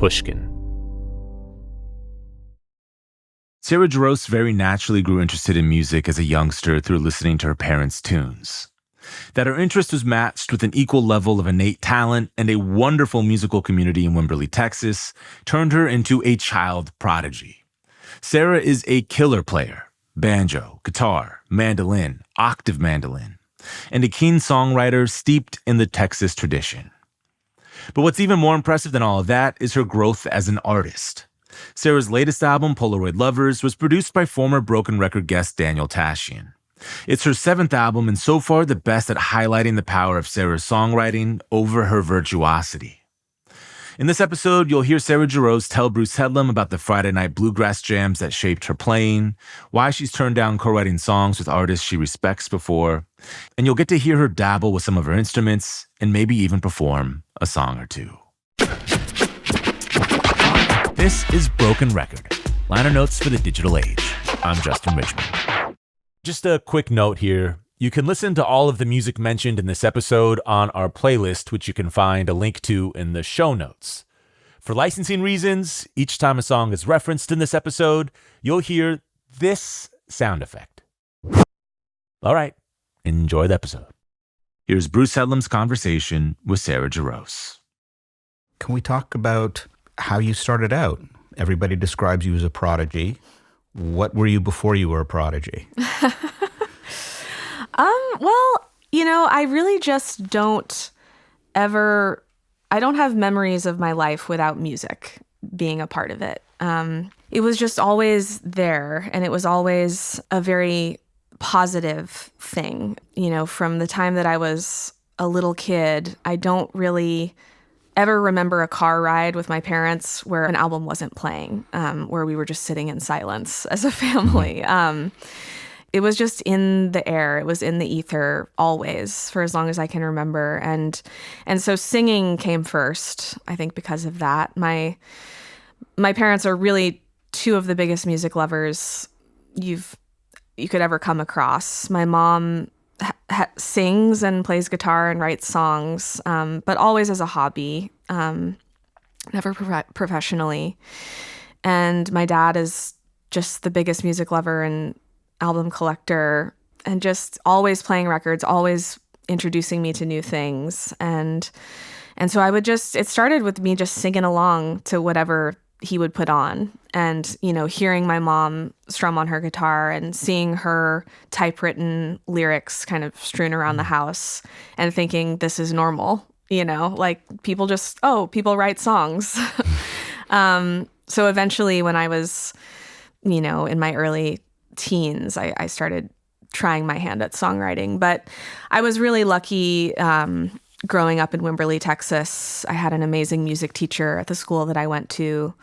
Pushkin. Sarah Jarosz very naturally grew interested in music as a youngster through listening to her parents' tunes. That her interest was matched with an equal level of innate talent and a wonderful musical community in Wimberly, Texas, turned her into a child prodigy. Sarah is a killer player: banjo, guitar, mandolin, octave mandolin, and a keen songwriter steeped in the Texas tradition. But what's even more impressive than all of that is her growth as an artist. Sarah's latest album, Polaroid Lovers, was produced by former Broken Record guest Daniel Tashian. It's her 7th album and so far the best at highlighting the power of Sarah's songwriting over her virtuosity. In this episode, you'll hear Sarah Jarosz tell Bruce Headlam about the Friday night bluegrass jams that shaped her playing, why she's turned down co-writing songs with artists she respects before, and you'll get to hear her dabble with some of her instruments and maybe even perform a song or two. This is Broken Record, liner notes for the digital age. I'm Justin Richmond. Just a quick note here. You can listen to all of the music mentioned in this episode on our playlist, which you can find a link to in the show notes. For licensing reasons, each time a song is referenced in this episode, you'll hear this sound effect. All right, enjoy the episode. Here's Bruce Headlam's conversation with Sarah Jarosz. Can we talk about how you started out? Everybody describes you as a prodigy. What were you before you were a prodigy? Well, I really just don't have memories of my life without music being a part of it. It was just always there, and it was always a very positive thing. From the time that I was a little kid, I don't really ever remember a car ride with my parents where an album wasn't playing, where we were just sitting in silence as a family. It was just in the air. It was in the ether always for as long as I can remember. And so singing came first, I think, because of that. My parents are really two of the biggest music lovers you could ever come across. My mom sings and plays guitar and writes songs, but always as a hobby, never professionally. And my dad is just the biggest music lover and album collector, and just always playing records, always introducing me to new things. And so it started with me just singing along to whatever he would put on, and, hearing my mom strum on her guitar and seeing her typewritten lyrics kind of strewn around the house and thinking, this is normal, like people write songs. So eventually when I was, in my early teens, I started trying my hand at songwriting. But I was really lucky growing up in Wimberly, Texas. I had an amazing music teacher at the school that I went to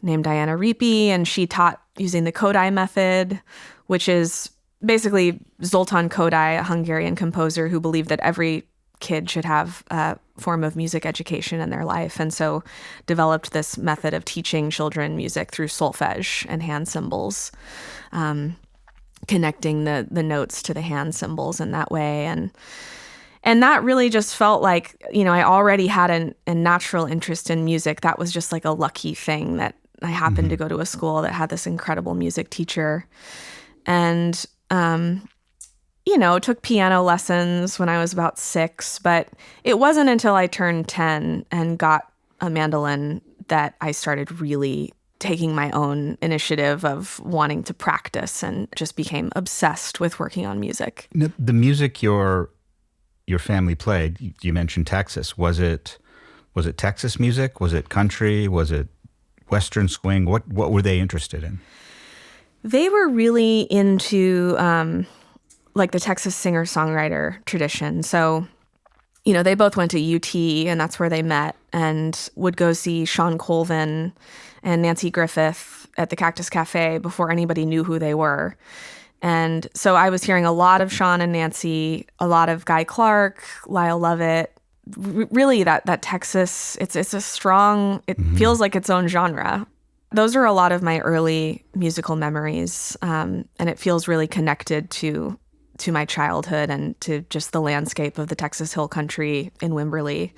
named Diana Reapy, and she taught using the Kodály method, which is basically Zoltán Kodály, a Hungarian composer who believed that every kid should have a form of music education in their life, and so developed this method of teaching children music through solfege and hand cymbals, connecting the notes to the hand cymbals in that way. And that really just felt like, I already had a natural interest in music. That was just like a lucky thing that I happened to go to a school that had this incredible music teacher. And took piano lessons when I was about 6, but it wasn't until I turned 10 and got a mandolin that I started really taking my own initiative of wanting to practice, and just became obsessed with working on music. The music your family played, you mentioned Texas. Was it Texas music? Was it country? Was it Western swing? What were they interested in? They were really into like the Texas singer-songwriter tradition. So, they both went to UT, and that's where they met, and would go see Sean Colvin and Nancy Griffith at the Cactus Cafe before anybody knew who they were. And so I was hearing a lot of Sean and Nancy, a lot of Guy Clark, Lyle Lovett. Really, that Texas, it's a strong, it feels like its own genre. Those are a lot of my early musical memories, and it feels really connected to my childhood and to just the landscape of the Texas Hill Country in Wimberly.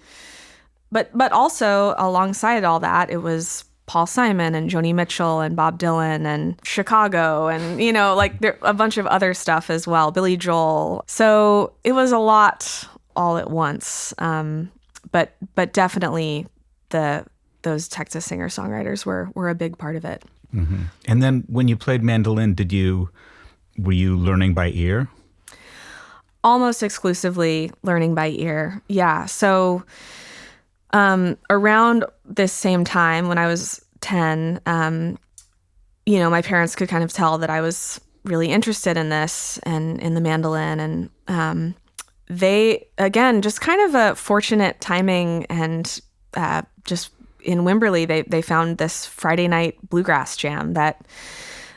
But also alongside all that, it was Paul Simon and Joni Mitchell and Bob Dylan and Chicago and, like there a bunch of other stuff as well, Billy Joel. So it was a lot all at once. But definitely those Texas singer-songwriters were a big part of it. Mm-hmm. And then when you played mandolin, were you learning by ear? Almost exclusively learning by ear. Yeah. So around this same time when I was 10, my parents could kind of tell that I was really interested in this and in the mandolin. And they, again, just kind of a fortunate timing and just in Wimberly, they found this Friday night bluegrass jam that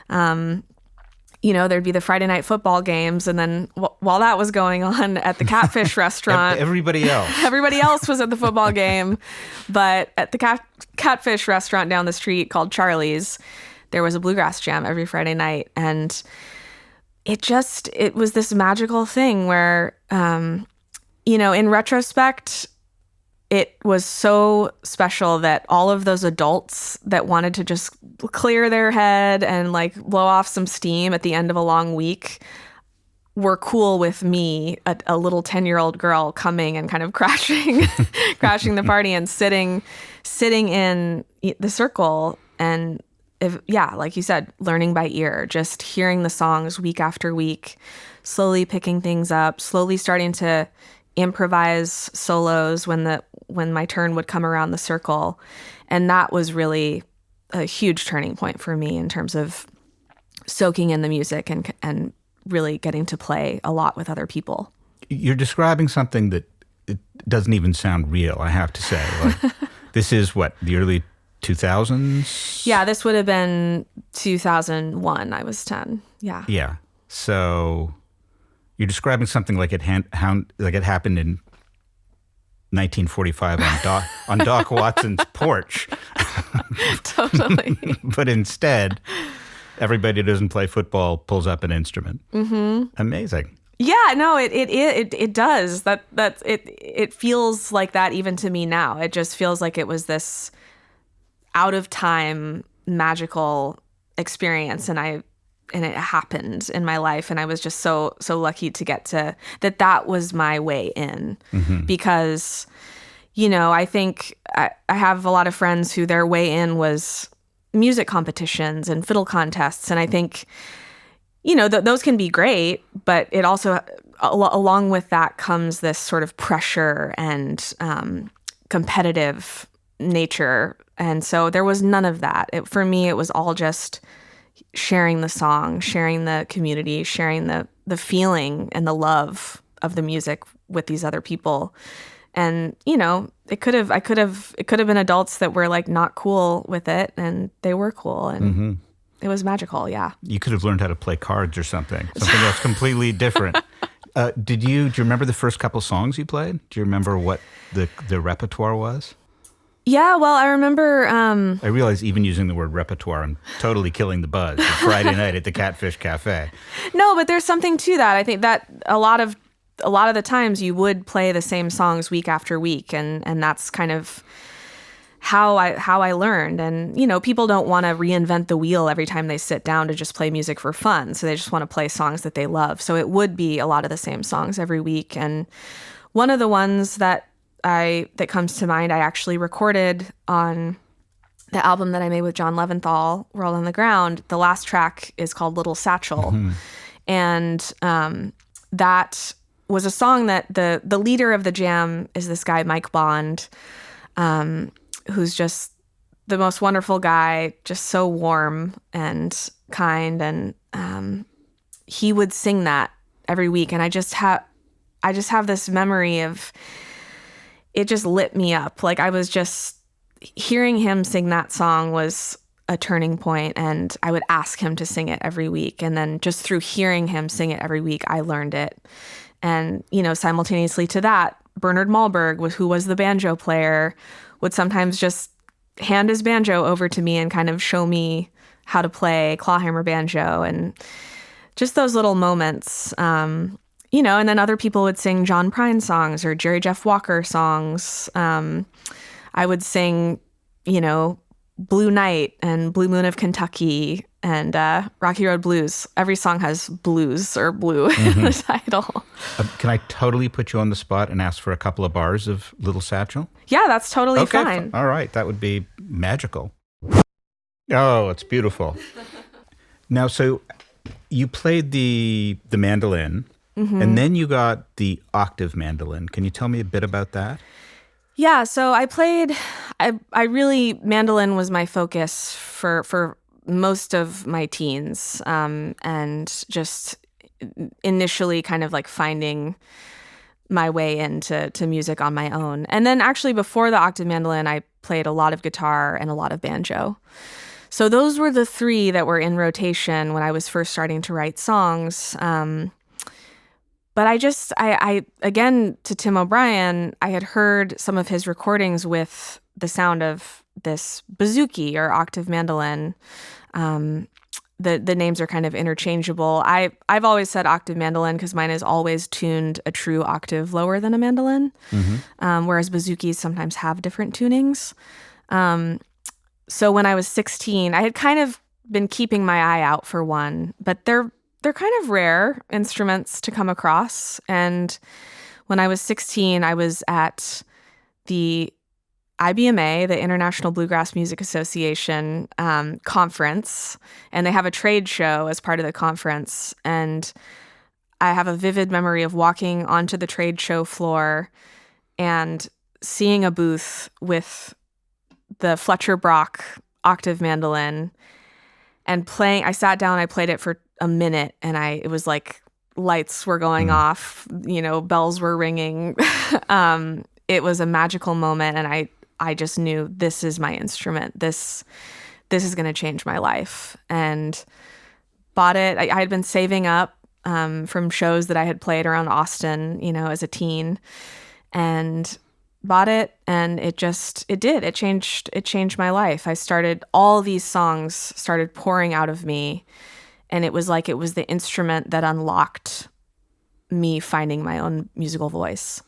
there'd be the Friday night football games. And then while that was going on at the Catfish restaurant, everybody else was at the football game. But at the Catfish restaurant down the street called Charlie's, there was a bluegrass jam every Friday night. And it was this magical thing where, in retrospect, it was so special that all of those adults that wanted to just clear their head and like blow off some steam at the end of a long week were cool with me, a little 10-year-old girl coming and kind of crashing the party and sitting in the circle and like you said, learning by ear, just hearing the songs week after week, slowly picking things up, slowly starting to improvise solos when my turn would come around the circle. And that was really a huge turning point for me in terms of soaking in the music and really getting to play a lot with other people. You're describing something that it doesn't even sound real, I have to say. Like, this is the early 2000s? Yeah, this would have been 2001. I was 10. Yeah. Yeah. So you're describing something like it happened in 1945 on Doc Watson's porch. Totally. But instead, everybody who doesn't play football pulls up an instrument. Mm-hmm. Amazing. Yeah, no, it does. It feels like that even to me now. It just feels like it was this out of time magical experience, and it happened in my life, and I was just so lucky to get to that was my way in. Mm-hmm. Because I think I have a lot of friends who their way in was music competitions and fiddle contests, and I think those can be great, but it also along with that comes this sort of pressure and competitive nature, and so there was none of that. For me, it was all just sharing the song, sharing the community, sharing the feeling and the love of the music with these other people. And, it could have been adults that were like not cool with it, and they were cool, and mm-hmm. It was magical. Yeah. You could have learned how to play cards or something else completely different. Do you remember the first couple songs you played? Do you remember what the repertoire was? Yeah, well, I remember... I realize even using the word repertoire, I'm totally killing the buzz. It's Friday night at the Catfish Cafe. No, but there's something to that. I think that a lot of the times you would play the same songs week after week, and that's kind of how I learned. And, people don't want to reinvent the wheel every time they sit down to just play music for fun. So they just want to play songs that they love. So it would be a lot of the same songs every week. And one of the ones that comes to mind, I actually recorded on the album that I made with John Leventhal, World on the Ground. The last track is called Little Satchel. Mm-hmm. And that was a song that the leader of the jam is this guy, Mike Bond, who's just the most wonderful guy, just so warm and kind. And he would sing that every week. And I just have this memory of it just lit me up. Like I was just hearing him sing that song was a turning point, and I would ask him to sing it every week. And then just through hearing him sing it every week, I learned it. And, simultaneously to that, Bernard Malberg, who was the banjo player, would sometimes just hand his banjo over to me and kind of show me how to play clawhammer banjo, and just those little moments. And then other people would sing John Prine songs or Jerry Jeff Walker songs. I would sing, Blue Night and Blue Moon of Kentucky and Rocky Road Blues. Every song has blues or blue in the title. Can I totally put you on the spot and ask for a couple of bars of Little Satchel? Yeah, that's totally fine. All right. That would be magical. Oh, it's beautiful. Now, so you played the mandolin, and then you got the octave mandolin. Can you tell me a bit about that? Yeah, so mandolin was my focus for most of my teens, and just initially kind of like finding my way into music on my own. And then actually before the octave mandolin, I played a lot of guitar and a lot of banjo. So those were the three that were in rotation when I was first starting to write songs. But I again, to Tim O'Brien, I had heard some of his recordings with the sound of this bouzouki or octave mandolin. The names are kind of interchangeable. I've always said octave mandolin because mine is always tuned a true octave lower than a mandolin, whereas bouzouki sometimes have different tunings. So when I was 16, I had kind of been keeping my eye out for one, but they're kind of rare instruments to come across. And when I was 16, I was at the IBMA, the International Bluegrass Music Association conference, and they have a trade show as part of the conference. And I have a vivid memory of walking onto the trade show floor and seeing a booth with the Fletcher Brock octave mandolin and playing. I sat down, I played it for a minute, and it was like lights were going off, bells were ringing. It was a magical moment, and I just knew this is my instrument. This is going to change my life. And bought it. I had been saving up from shows that I had played around Austin, as a teen, and bought it, and it changed my life. All these songs started pouring out of me, and it was like it was the instrument that unlocked me finding my own musical voice.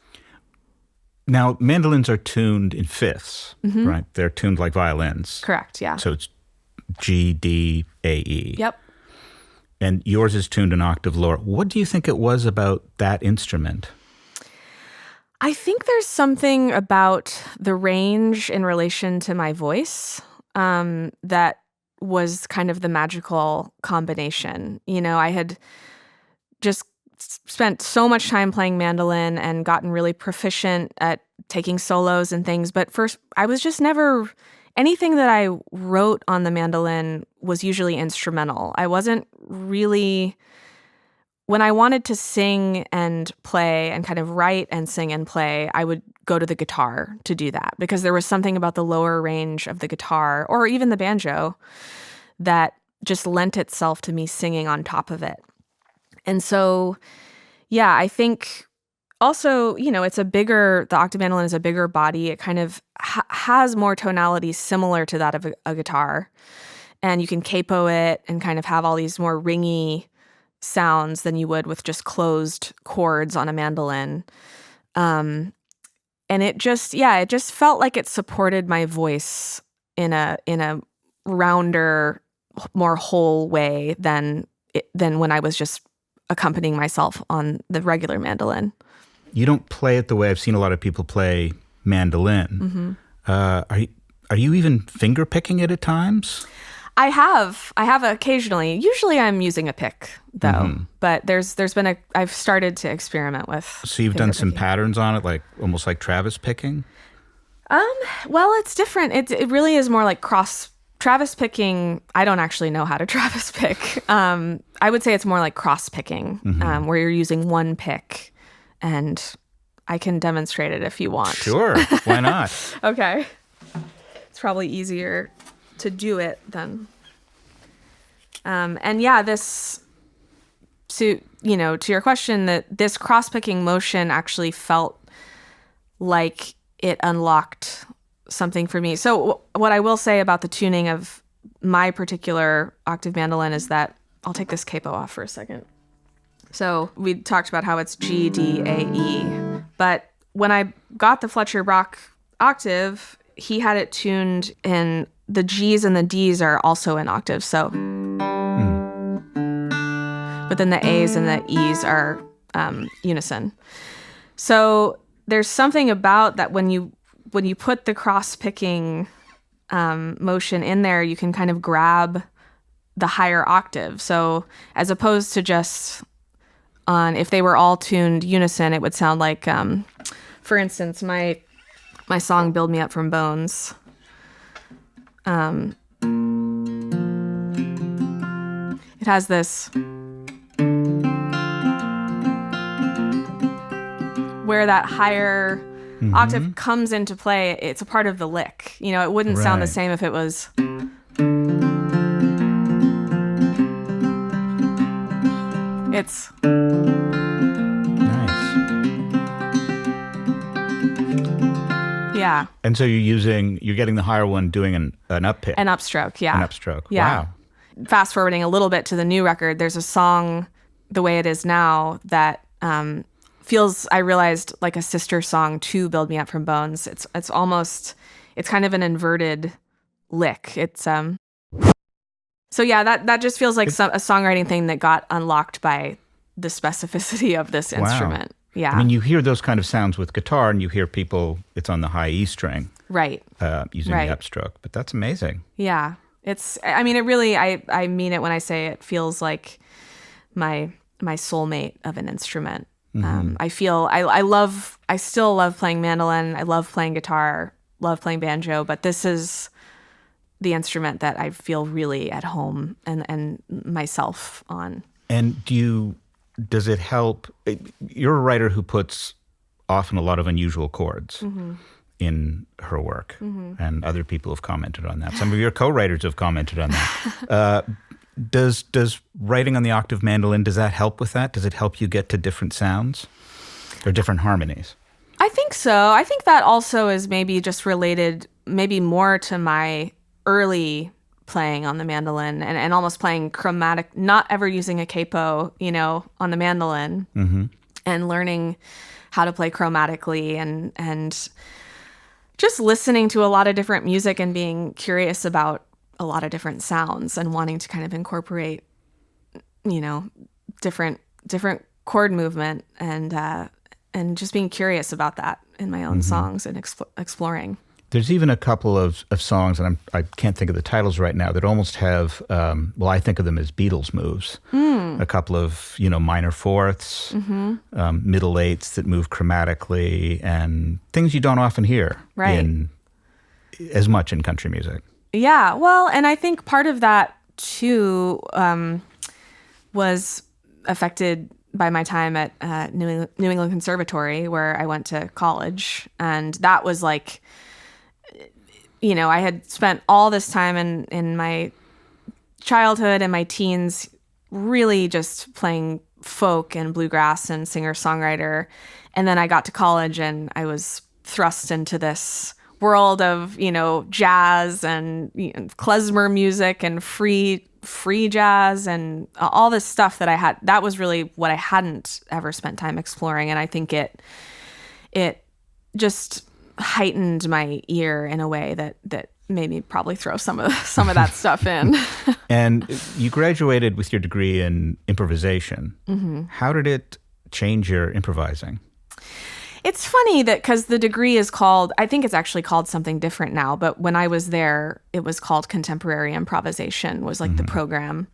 Now, mandolins are tuned in fifths, right? They're tuned like violins. Correct, yeah. So it's G, D, A, E. Yep. And yours is tuned an octave lower. What do you think it was about that instrument? I think there's something about the range in relation to my voice that was kind of the magical combination. I had just spent so much time playing mandolin and gotten really proficient at taking solos and things. But first, I was just never, anything that I wrote on the mandolin was usually instrumental. I wasn't really, when I wanted to sing and play and kind of write and sing and play, I would go to the guitar to do that because there was something about the lower range of the guitar or even the banjo that just lent itself to me singing on top of it. And so, yeah, I think also, the octave mandolin is a bigger body. It kind of has more tonality similar to that of a guitar. And you can capo it and kind of have all these more ringy sounds than you would with just closed chords on a mandolin. And it just felt like it supported my voice in a rounder, more whole way than when I was just accompanying myself on the regular mandolin. You don't play it the way I've seen a lot of people play mandolin. Are you even finger picking it at times? I have occasionally. Usually I'm using a pick though, but I've started to experiment with. So you've done some patterns on it, like almost like Travis picking? Well, it's different. It really is more like Travis picking. I don't actually know how to Travis pick. I would say it's more like cross picking, where you're using one pick, and I can demonstrate it if you want. Sure, why not? Okay. It's probably easier to do it then. And yeah, to your question, that this cross-picking motion actually felt like it unlocked something for me. So what I will say about the tuning of my particular octave mandolin is that, I'll take this capo off for a second. So we talked about how it's G, D, A, E. But when I got the Fletcher Brock octave, he had it tuned in the G's and the D's are also in octaves. So, but then the A's and the E's are unison. So there's something about that when you put the cross picking motion in there, you can kind of grab the higher octave. So as opposed to just if they were all tuned unison, it would sound like, for instance, my song "Build Me Up from Bones." It has this where that higher octave comes into play. It's a part of the lick. It wouldn't sound the same if it was. It's nice. Yeah. And so you're getting the higher one doing an uppick. An upstroke, yeah. An upstroke. Yeah. Wow. Fast forwarding a little bit to the new record, there's a song, The Way It Is Now, that feels, I realized, like a sister song to Build Me Up from Bones. It's kind of an inverted lick. It's so yeah, that just feels like a songwriting thing that got unlocked by the specificity of this instrument. Yeah. I mean, you hear those kind of sounds with guitar, and you hear people, it's on the high E string. Right. Using the upstroke. But that's amazing. Yeah. I mean it when I say it feels like my soulmate of an instrument. I still love playing mandolin. I love playing guitar, love playing banjo, but this is the instrument that I feel really at home and myself on. And does it help? You're a writer who puts often a lot of unusual chords in her work, and other people have commented on that. Some of your co-writers have commented on that. Does writing on the octave mandolin, does that help with that? Does it help you get to different sounds or different harmonies? I think so. I think that also is maybe just related maybe more to my early playing on the mandolin and almost playing chromatic, not ever using a capo, on the mandolin, and learning how to play chromatically and just listening to a lot of different music and being curious about a lot of different sounds and wanting to kind of incorporate, different chord movement and just being curious about that in my own songs and exploring. There's even a couple of songs, and I can't think of the titles right now, that almost have, I think of them as Beatles moves. A couple of, minor fourths, middle eighths that move chromatically, and things you don't often hear as much in country music. Yeah, well, and I think part of that, too, was affected by my time at New England Conservatory, where I went to college. And that was like, I had spent all this time in my childhood and my teens really just playing folk and bluegrass and singer-songwriter. And then I got to college and I was thrust into this world of, jazz and klezmer music and free jazz and all this stuff that was really what I hadn't ever spent time exploring. And I think it just heightened my ear in a way that made me probably throw some of that stuff in. And you graduated with your degree in improvisation. How did it change your improvising? It's funny that because the degree is called, I think it's actually called something different now, but when I was there, it was called contemporary improvisation, was like the program.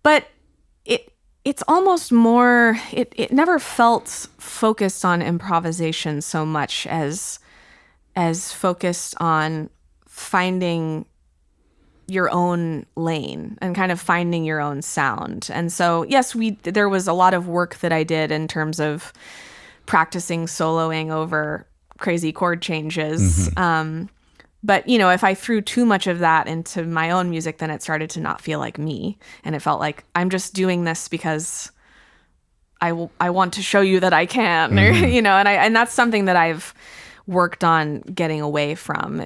But it's almost more, it never felt focused on improvisation so much as focused on finding your own lane and kind of finding your own sound. And so, yes, there was a lot of work that I did in terms of practicing soloing over crazy chord changes. But, if I threw too much of that into my own music, then it started to not feel like me. And it felt like I'm just doing this because I want to show you that I can, or, and that's something that I've worked on getting away from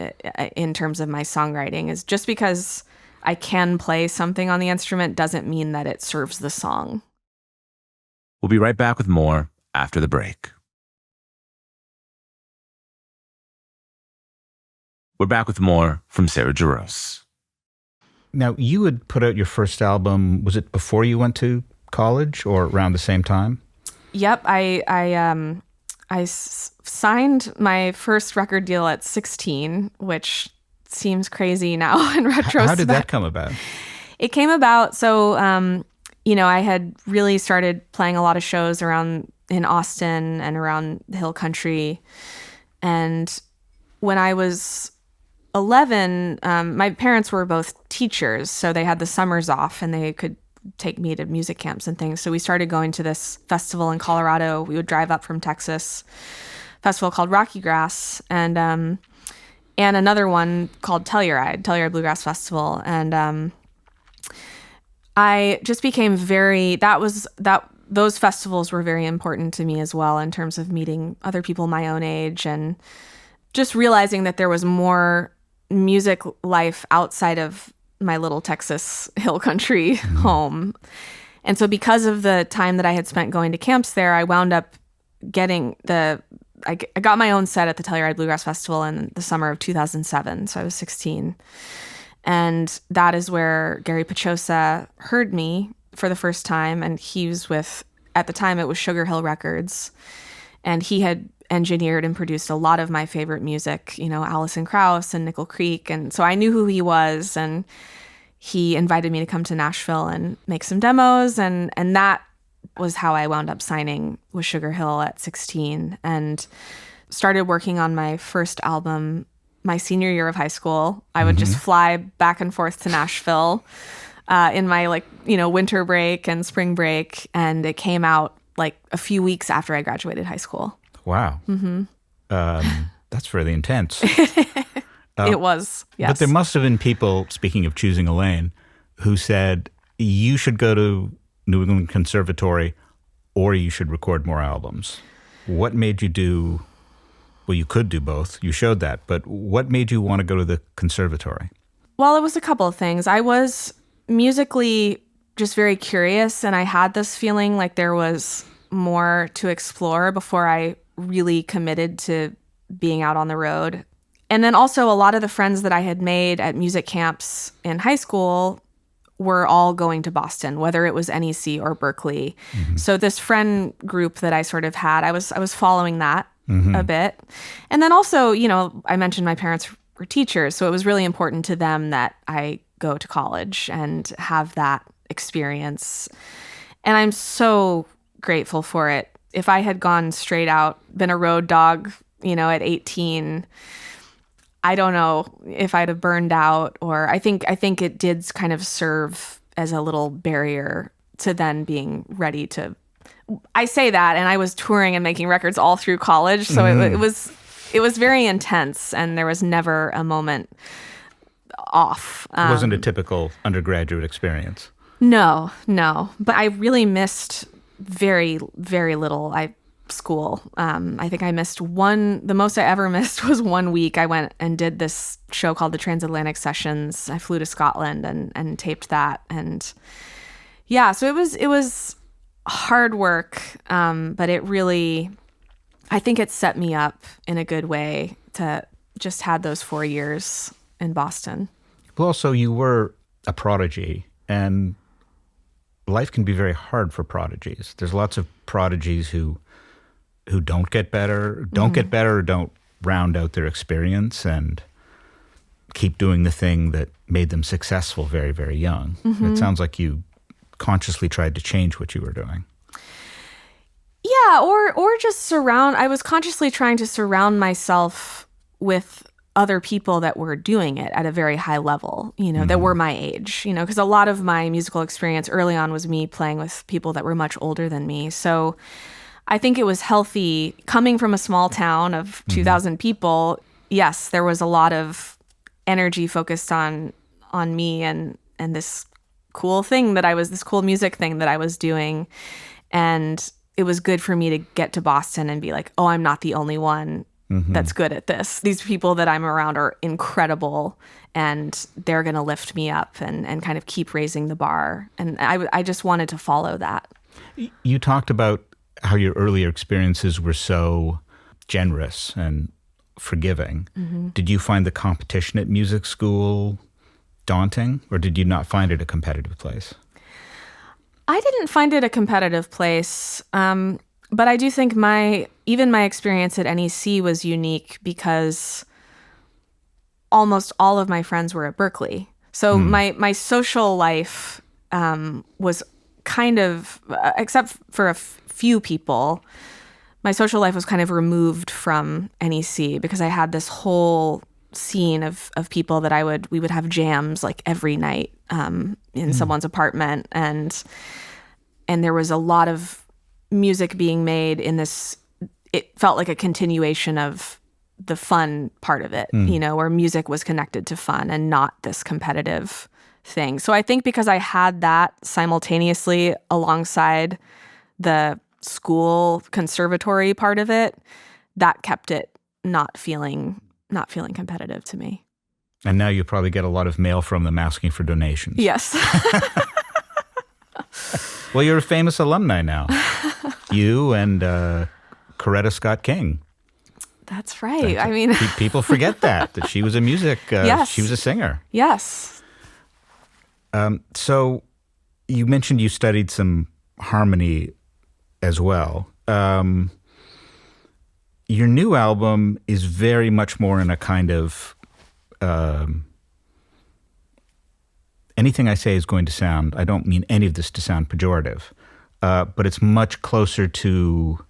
in terms of my songwriting, is just because I can play something on the instrument doesn't mean that it serves the song. We'll be right back with more after the break. We're back with more from Sarah Jarosz. Now, you had put out your first album, was it before you went to college or around the same time? Yep, I signed my first record deal at 16, which seems crazy now in retrospect. How did that come about? It came about, so, I had really started playing a lot of shows around in Austin and around the Hill Country. And when I was 11, my parents were both teachers, so they had the summers off and they could take me to music camps and things. So we started going to this festival in Colorado. We would drive up from Texas, festival called Rocky Grass, and another one called Telluride Bluegrass Festival. And I just became those festivals were very important to me as well in terms of meeting other people my own age and just realizing that there was more music life outside of my little Texas hill country home. And so because of the time that I had spent going to camps there, I wound up getting I got my own set at the Telluride Bluegrass Festival in the summer of 2007. So I was 16. And that is where Gary Pachosa heard me for the first time. And he was at the time it was Sugar Hill Records. And he had engineered and produced a lot of my favorite music, Alison Krauss and Nickel Creek. And so I knew who he was, and he invited me to come to Nashville and make some demos. And that was how I wound up signing with Sugar Hill at 16 and started working on my first album my senior year of high school. I would just fly back and forth to Nashville in my winter break and spring break. And it came out a few weeks after I graduated high school. Wow. That's really intense. It was, yes. But there must have been people, speaking of choosing a lane, who said, you should go to New England Conservatory or you should record more albums. What made you do, well, you could do both. You showed that. But what made you want to go to the conservatory? Well, it was a couple of things. I was musically just very curious, and I had this feeling like there was more to explore before I really committed to being out on the road. And then also a lot of the friends that I had made at music camps in high school were all going to Boston, whether it was NEC or Berkeley. So this friend group that I sort of had, I was following that a bit. And then also, I mentioned my parents were teachers, so it was really important to them that I go to college and have that experience. And I'm so grateful for it. If I had gone straight out, been a road dog, at 18, I don't know if I'd have burned out, or I think it did kind of serve as a little barrier to then being ready to. I say that, and I was touring and making records all through college, so it was very intense, and there was never a moment off. It wasn't a typical undergraduate experience. No, but I really missed very, very little. School. I think I missed the most I ever missed was 1 week. I went and did this show called the Transatlantic Sessions. I flew to Scotland and taped that. And yeah, so it was hard work. But it really, I think it set me up in a good way to just had those 4 years in Boston. Well, also you were a prodigy, and life can be very hard for prodigies. There's lots of prodigies who don't get better, or don't round out their experience and keep doing the thing that made them successful very, very young. It sounds like you consciously tried to change what you were doing. Yeah, or just I was consciously trying to surround myself with other people that were doing it at a very high level, that were my age, because a lot of my musical experience early on was me playing with people that were much older than me. So I think it was healthy coming from a small town of 2,000 people. Yes, there was a lot of energy focused on me and this cool music thing that I was doing. And it was good for me to get to Boston and be like, oh, I'm not the only one that's good at this. These people that I'm around are incredible, and they're going to lift me up and kind of keep raising the bar. And I just wanted to follow that. You talked about how your earlier experiences were so generous and forgiving. Did you find the competition at music school daunting, or did you not find it a competitive place? I didn't find it a competitive place, but I do think my experience at NEC was unique because almost all of my friends were at Berklee. So my social life was kind of, except for a few people, my social life was kind of removed from NEC because I had this whole scene of people that we would have jams like every night in someone's apartment, and there was a lot of music being made in this. It felt like a continuation of the fun part of it, where music was connected to fun and not this competitive thing. So I think because I had that simultaneously alongside the school conservatory part of it, that kept it not feeling competitive to me. And now you probably get a lot of mail from them asking for donations. Yes. Well, you're a famous alumni now. You and Coretta Scott King. That's right. I mean, people forget that she was a yes. She was a singer. Yes. So you mentioned you studied some harmony as well. Your new album is very much more in a kind of anything I say is going to sound, I don't mean any of this to sound pejorative, but it's much closer to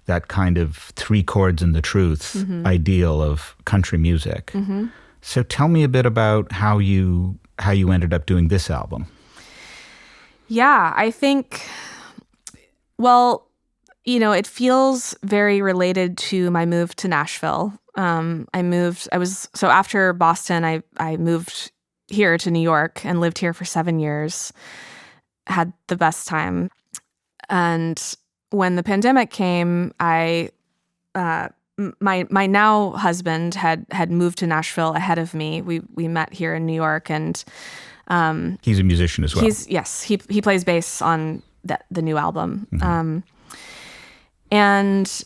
that kind of three chords and the truth ideal of country music. So tell me a bit about how you ended up doing this album. Yeah, I think, well, it feels very related to my move to Nashville. So after Boston, I moved here to New York and lived here for 7 years, had the best time. And when the pandemic came, my now husband had moved to Nashville ahead of me. We met here in New York, and he's a musician as well. He plays bass on the new album. And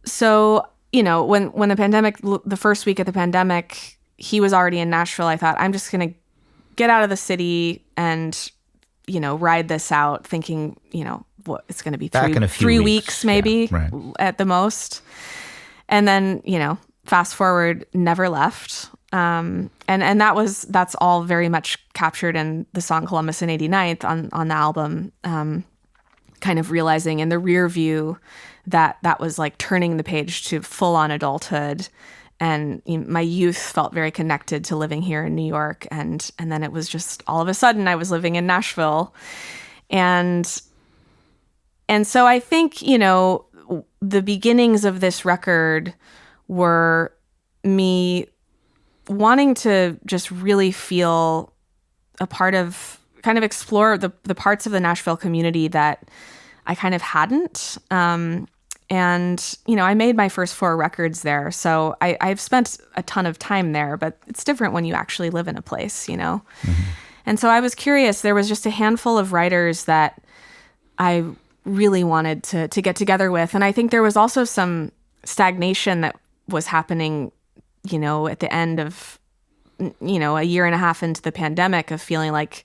so, when the pandemic, the first week of the pandemic, he was already in Nashville, I thought, I'm just going to get out of the city and, ride this out, thinking, what it's going to be three weeks maybe at the most. And then, fast forward, never left. And that's all very much captured in the song Columbus and 89th on the album. Kind of realizing in the rear view that was like turning the page to full on adulthood. And my youth felt very connected to living here in New York. And then it was just all of a sudden I was living in Nashville. And so I think, the beginnings of this record were me wanting to just really feel a part of, kind of explore the parts of the Nashville community that I kind of hadn't. And, I made my first 4 records there. So I've spent a ton of time there, but it's different when you actually live in a place, And so I was curious. There was just a handful of writers that I really wanted to get together with. And I think there was also some stagnation that was happening, at the end of, a year and a half into the pandemic, of feeling like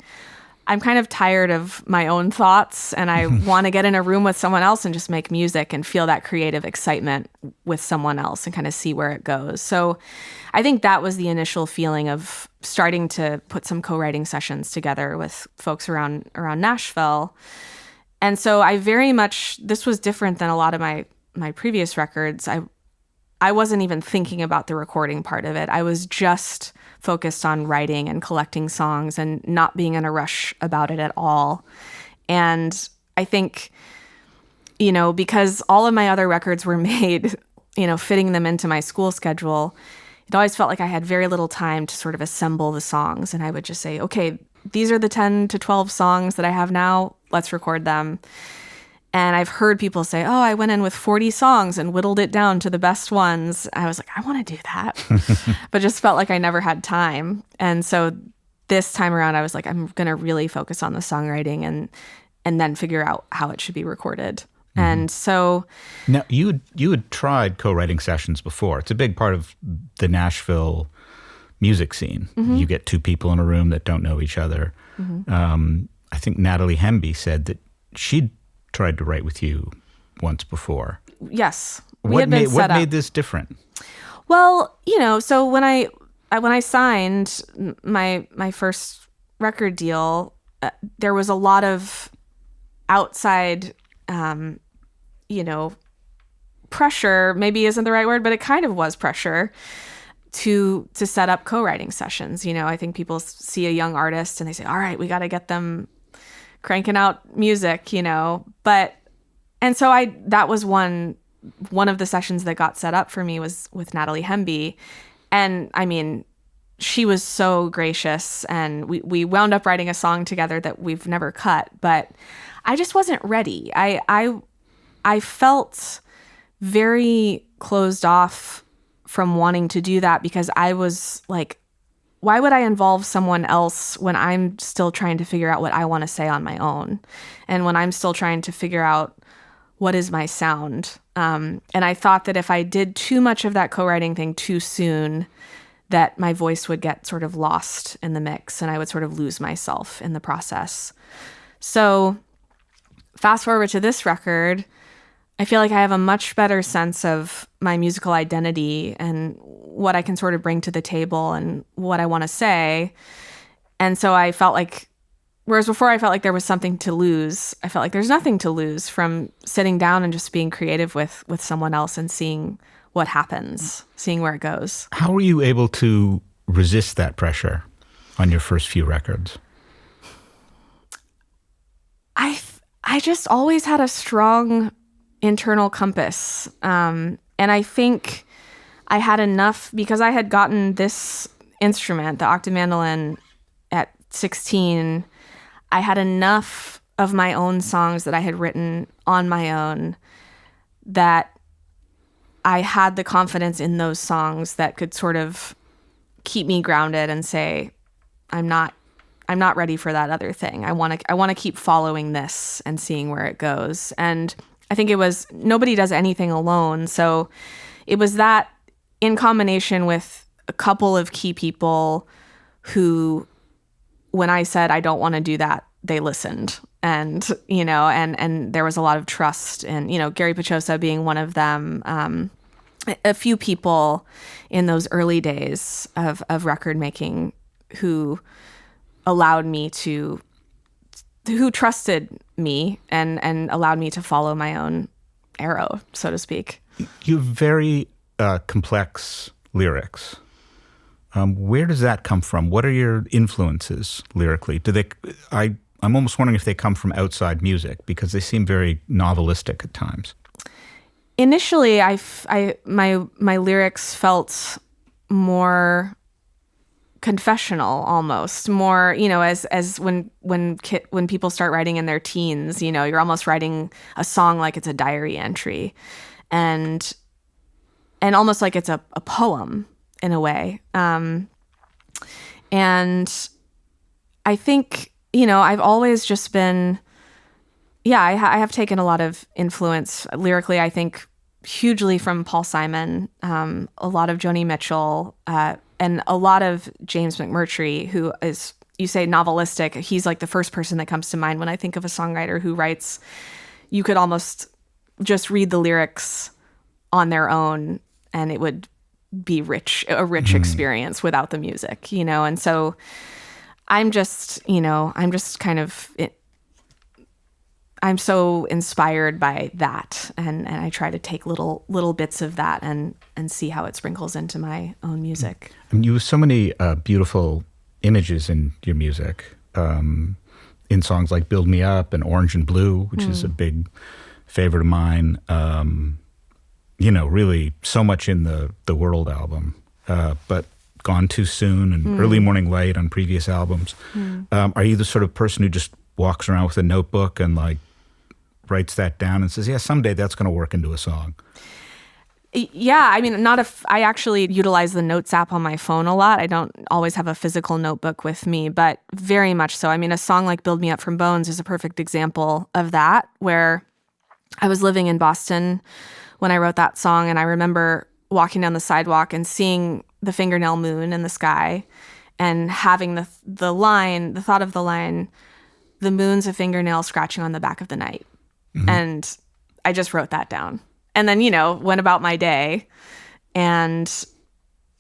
I'm kind of tired of my own thoughts and I want to get in a room with someone else and just make music and feel that creative excitement with someone else and kind of see where it goes. So I think that was the initial feeling of starting to put some co-writing sessions together with folks around Nashville. And so I very much, this was different than a lot of my previous records. I wasn't even thinking about the recording part of it. I was just focused on writing and collecting songs and not being in a rush about it at all. And I think, because all of my other records were made, fitting them into my school schedule, it always felt like I had very little time to sort of assemble the songs. And I would just say, okay, these are the 10 to 12 songs that I have now. Let's record them. And I've heard people say, oh, I went in with 40 songs and whittled it down to the best ones. I was like, I want to do that. But just felt like I never had time. And so this time around, I was like, I'm going to really focus on the songwriting and then figure out how it should be recorded. And so now you had tried co-writing sessions before. It's a big part of the Nashville music scene. You get two people in a room that don't know each other. I think Natalie Hemby said that she'd tried to write with you once before. yes, What made this different? Well, so when I signed my first record deal, there was a lot of outside, pressure. Maybe isn't the right word, but it kind of was pressure to set up co-writing sessions. I think people see a young artist and they say, "All right, we got to get them cranking out music," and so that was one of the sessions that got set up for me was with Natalie Hemby. And I mean, she was so gracious, and we wound up writing a song together that we've never cut, but I just wasn't ready. I felt very closed off from wanting to do that because I was like, why would I involve someone else when I'm still trying to figure out what I want to say on my own? And when I'm still trying to figure out what is my sound? And I thought that if I did too much of that co-writing thing too soon, that my voice would get sort of lost in the mix and I would sort of lose myself in the process. So fast forward to this record, I feel like I have a much better sense of my musical identity and what I can sort of bring to the table and what I want to say. And so I felt like, whereas before I felt like there was something to lose, I felt like there's nothing to lose from sitting down and just being creative with someone else and seeing what happens, seeing where it goes. How were you able to resist that on your first few records? I just always had a strong internal compass. And I think I had enough because I had gotten this instrument, the octave mandolin, at 16. I had enough of my own songs that I had written on my own that I had the confidence in those songs that could sort of keep me grounded and say, I'm not ready for that other thing. I want to keep following this and seeing where it goes. And I think it was, nobody does anything alone. So it was that in combination with a couple of key people who, when I said I don't want to do that, they listened. And, and there was a lot of trust and, Gary Pachosa being one of them, a few people in those early days of record making who allowed me who trusted me and allowed me to follow my own arrow, so to speak. You have very complex lyrics. Where does that come from? What are your influences lyrically? I'm almost wondering if they come from outside music because they seem very novelistic at times. Initially, my lyrics felt more confessional, almost more, as when people start writing in their teens, you're almost writing a song like it's a diary entry, and almost like it's a poem in a way. And I think, I've always just been, I have taken a lot of influence lyrically, I think hugely from Paul Simon, a lot of Joni Mitchell, and a lot of James McMurtry, who is, you say novelistic. He's like the first person that comes to mind when I think of a songwriter who writes, you could almost just read the lyrics on their own and it would be a rich experience without the music, And so I'm just kind of, I'm so inspired by that. And I try to take little bits of that and see how it sprinkles into my own music. I mean, you have so many beautiful images in your music, in songs like Build Me Up and Orange and Blue, which is a big favorite of mine. Really so much in the World album, but Gone Too Soon and Early Morning Light on previous albums. Are you the sort of person who just walks around with a notebook and writes that down and says, yeah, someday that's going to work into a song? Yeah, I mean, I actually utilize the Notes app on my phone a lot. I don't always have a physical notebook with me, but very much so. I mean, a song like Build Me Up from Bones is a perfect example of that, where I was living in Boston when I wrote that song, and I remember walking down the sidewalk and seeing the fingernail moon in the sky and having the thought of the line, "The moon's a fingernail scratching on the back of the night." Mm-hmm. And I just wrote that down. And then, went about my day. And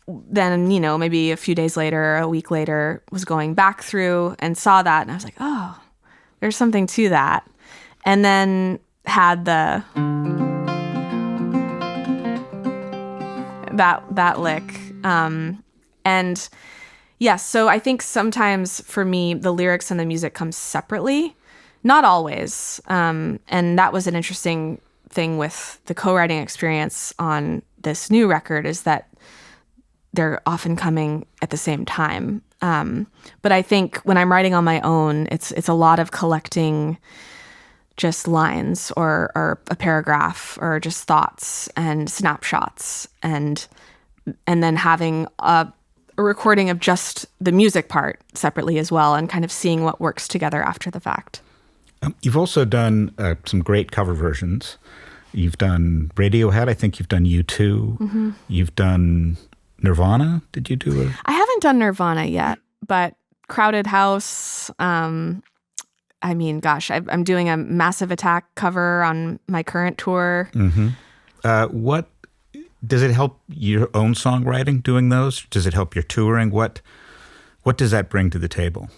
then, maybe a few days later, a week later, was going back through and saw that. And I was like, oh, there's something to that. And then had that lick. And yes, so I think sometimes for me, the lyrics and the music come separately, not always. And that was an interesting thing with the co-writing experience on this new record, is that they're often coming at the same time. But I think when I'm writing on my own, it's a lot of collecting just lines or a paragraph or just thoughts and snapshots, and then having a recording of just the music part separately as well, and kind of seeing what works together after the fact. You've also done some great cover versions. You've done Radiohead. I think you've done U2. Mm-hmm. You've done Nirvana. Did you do I haven't done Nirvana yet, but Crowded House. I'm doing a Massive Attack cover on my current tour. Mm-hmm. What does it help your own songwriting doing those? Does it help your touring? What does that bring to the table?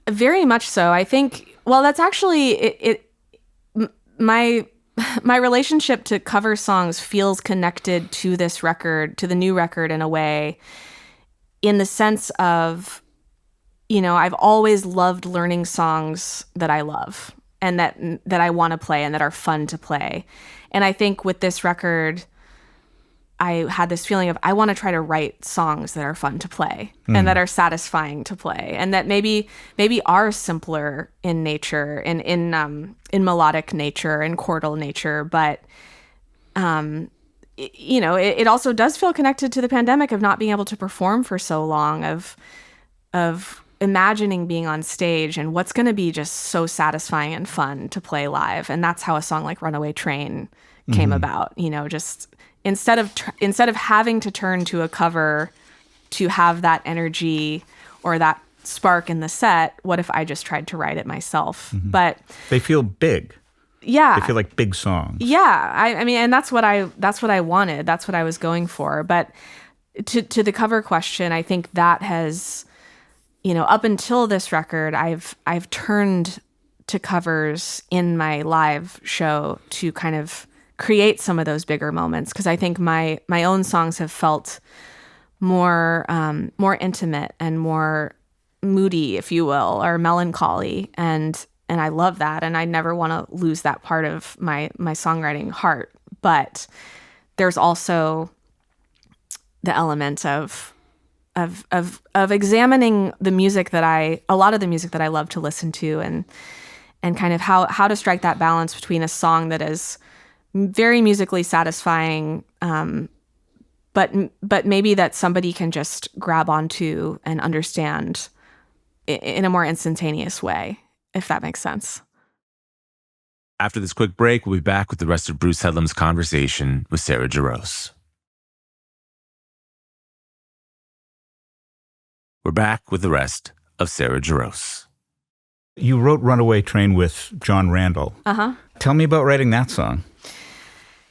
Very much so. I think, well, that's actually my relationship to cover songs feels connected to this record, to the new record in a way, in the sense of, I've always loved learning songs that I love and that I want to play and that are fun to play. And I think with this record, I had this feeling of I want to try to write songs that are fun to play and that are satisfying to play, and that maybe are simpler in nature, in melodic nature and chordal nature, but it also does feel connected to the pandemic of not being able to perform for so long, of imagining being on stage and what's going to be just so satisfying and fun to play live. And that's how a song like Runaway Train came about, just instead of having to turn to a cover to have that energy or that spark in the set, what if I just tried to write it myself? Mm-hmm. But they feel big. Yeah. They feel like big songs. Yeah. I mean, and that's what I wanted. That's what I was going for. But to the cover question, I think that has, up until this record, I've turned to covers in my live show to kind of create some of those bigger moments, because I think my own songs have felt more intimate and more moody, if you will, or melancholy, and I love that, and I never want to lose that part of my songwriting heart. But there's also the element of examining the music a lot of the music that I love to listen to, and kind of how to strike that balance between a song that is very musically satisfying, but maybe that somebody can just grab onto and understand in a more instantaneous way, if that makes sense. After this quick break, we'll be back with the rest of Bruce Headlam's conversation with Sarah Jarosz. We're back with the rest of Sarah Jarosz. You wrote Runaway Train with John Randall. Uh-huh. Tell me about writing that song.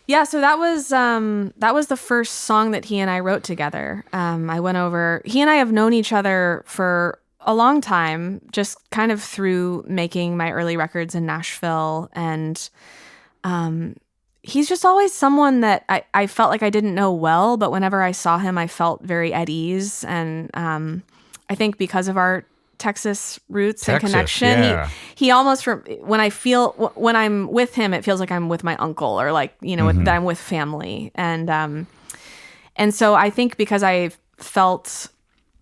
Yeah, so that was the first song that he and I wrote together. I went over. He and I have known each other for a long time, just kind of through making my early records in Nashville, and he's just always someone that I felt like I didn't know well, but whenever I saw him, I felt very at ease, and I think because of our Texas roots and connection. Yeah. He almost, when I'm with him, it feels like I'm with my uncle, or like, that I'm with family. And so I think because I felt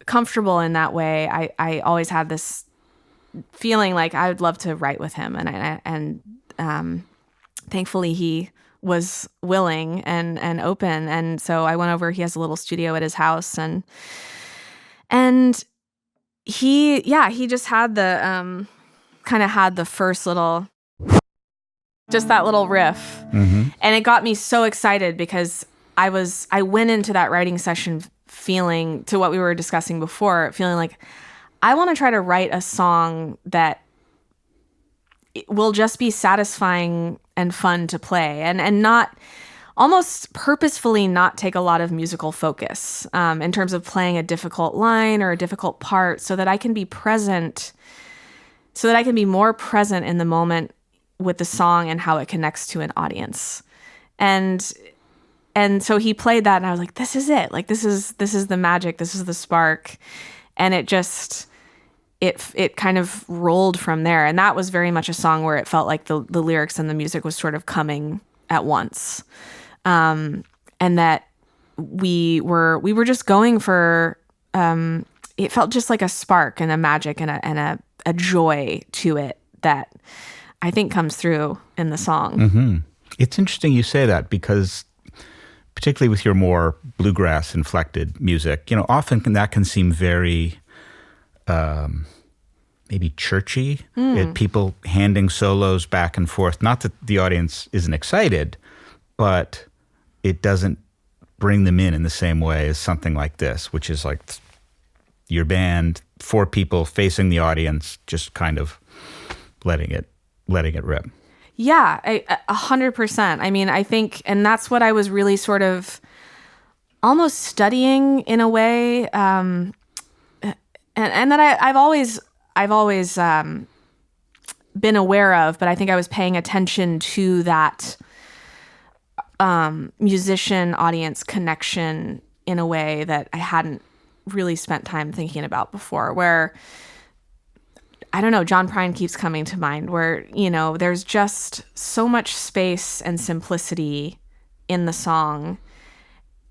comfortable in that way, I always had this feeling like I would love to write with him. And thankfully he was willing and open. And so I went over, he has a little studio at his house, and he just had the kind of had the first little Just that little riff. And it got me so excited because I went into that writing session feeling, to what we were discussing before, feeling like I want to try to write a song that will just be satisfying and fun to play, and not almost purposefully not take a lot of musical focus in terms of playing a difficult line or a difficult part, so that I can be present, so that I can be more present in the moment with the song and how it connects to an audience. And so he played that, and I was like, this is it. Like, this is the magic. This is the spark. And it just, it kind of rolled from there. And that was very much a song where it felt like the lyrics and the music was sort of coming at once. And that we were just going for, it felt just like a spark and a magic and a joy to it that I think comes through in the song. It's interesting you say that, because particularly with your more bluegrass inflected music, often that can seem very maybe churchy. People handing solos back and forth. Not that the audience isn't excited, but it doesn't bring them in the same way as something like this, which is like your band, 4 people facing the audience, just kind of letting it rip. Yeah, 100%. I mean, I think, and that's what I was really sort of almost studying in a way, and that I've always been aware of, but I think I was paying attention to that musician audience connection in a way that I hadn't really spent time thinking about before, where, I don't know, John Prine keeps coming to mind, where, there's just so much space and simplicity in the song